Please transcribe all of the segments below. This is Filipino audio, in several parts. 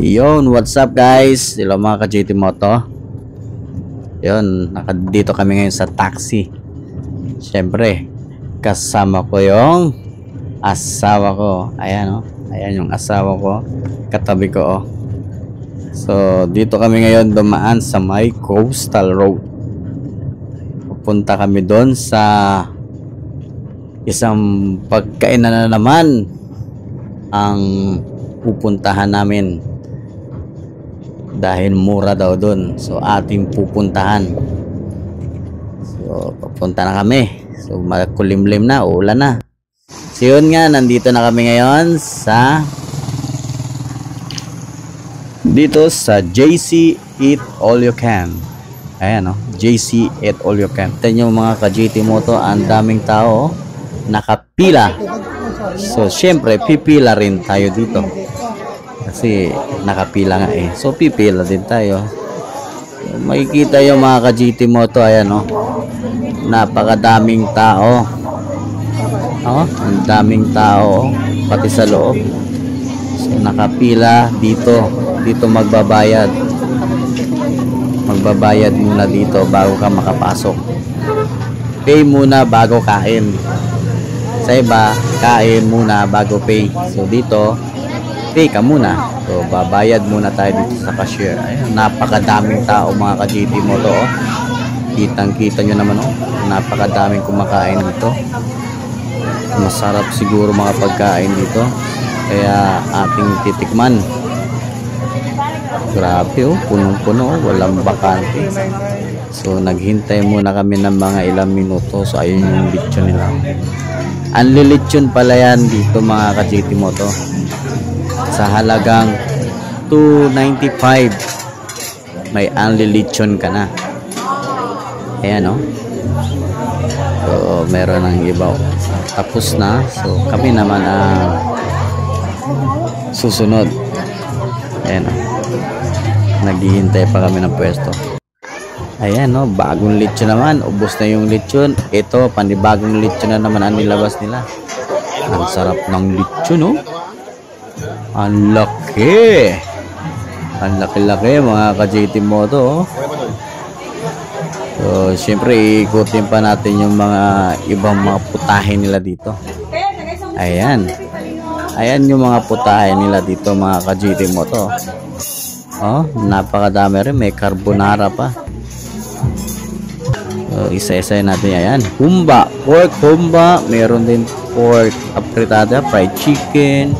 Yon, what's up guys? Hello mga ka-JT Moto. Yon, dito kami ngayon sa taxi. Siyempre, kasama ko yung asawa ko. Ayan oh. Ayan yung asawa ko. Katabi ko oh. So, dito kami ngayon dumaan sa may Coastal Road. Pupunta kami doon sa isang pagkainan na naman ang pupuntahan namin. Dahil mura daw doon. So ating pupuntahan. So papunta na kami. So makulimlim na, ulan na. So yun nga, nandito na kami ngayon sa dito sa JC Eat All You Can. Ayan o, JC Eat All You Can. Ito yung mga ka-JT Moto, ang daming tao nakapila. So syempre pipila rin tayo dito. Kasi nakapila nga eh. So pipila din tayo. So, makikita yung mga ka-JT Moto. Ayan o. Napakadaming tao. Oh, ang daming tao. Pati sa loob. So nakapila dito. Dito magbabayad. Magbabayad muna dito bago ka makapasok. Pay muna bago kain. Sa iba, kain muna bago pay. So dito, pay ka muna. So babayad muna tayo dito sa cashier. Ayun, napakadaming tao mga ka-JT Moto oh. Kitang-kita nyo naman oh. Napakadaming kumakain dito. Masarap siguro mga pagkain dito. Kaya ating titikman. Grabe oh, punong-puno oh. Walang bakante. So naghintay muna kami ng mga ilang minuto. So ayun yung lechon nila. Ang lechon pala yan dito mga ka-JT Moto. Sa halagang 295 may only lechon ka na. Ayan o. So meron ng iba. Tapos na. So kami naman ang susunod. Ayan o. Naghihintay pa kami ng pwesto. Ayan o. Bagong lechon naman. Ubos na yung lechon. Ito panibagong lechon na naman ang nilabas nila. Ang sarap ng lechon o. Ang laki. Ang laki-laki mga ka-JT Moto oh. So syempre iikutin pa natin yung mga ibang mga putahe nila dito. Ayan. Ayan yung mga putahe nila dito mga ka-JT Moto. Oh, napakadami rin. May carbonara pa. So isa-isa natin. Ayan. Humba. Pork humba. Meron din pork apritada. Fried chicken.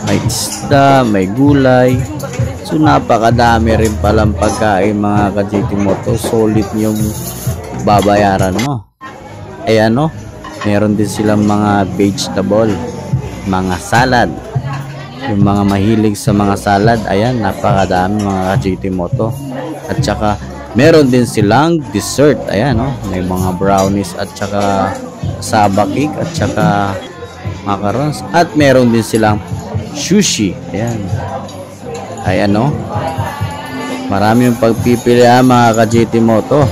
May isda, may gulay. So napakadami rin palang pagkain mga ka-JT Moto. Solid yung babayaran mo. Ayan o. Meron din silang mga vegetable. Mga salad. Yung mga mahilig sa mga salad. Ayan, napakadami mga ka-JT Moto. At saka meron din silang dessert. Ayan o. May mga brownies at saka saba cake at saka macarons. At meron din silang sushi. Ayan. Ayan o. Marami yung pagpipilian mga ka-JT Moto.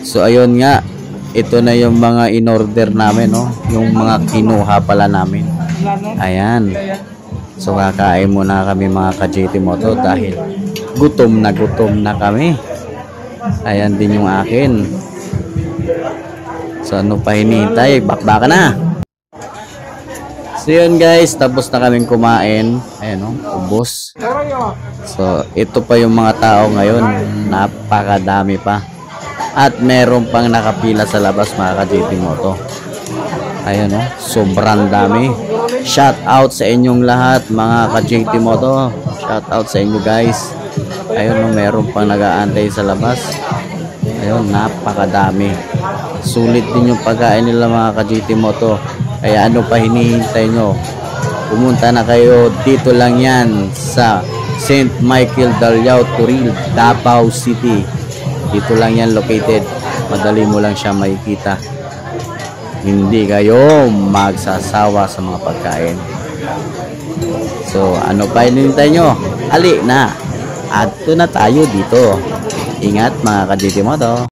So ayun nga. Ito na yung mga in-order namin o. Yung mga kinuha pala namin. Ayan. So kakain muna kami mga ka-JT Moto. Dahil gutom na kami. Ayan din yung akin. So ano pa hinihintay? Bakbaka na. So yun guys, tapos na kaming kumain. Ayan o, ubos. So ito pa yung mga tao ngayon. Napakadami pa. At meron pang nakapila sa labas mga ka-JT Moto. Ayan o, sobrang dami. Shout out sa inyong lahat mga ka-JT Moto. Shout out sa inyo guys. Ayun o, meron pang nag-aantay sa labas. Ayun, napakadami. Sulit din yung pagkain nila mga ka-JT Moto. Kaya ano pa hinihintay nyo? Pumunta na kayo. Dito lang yan sa St. Michael Daliao, Turil, Davao City. Dito lang yan located. Madali mo lang siya makikita. Hindi kayo magsasawa sa mga pagkain. So ano pa hinihintay nyo? Ali na. Adto na tayo dito. Ingat mga ka-JT Moto.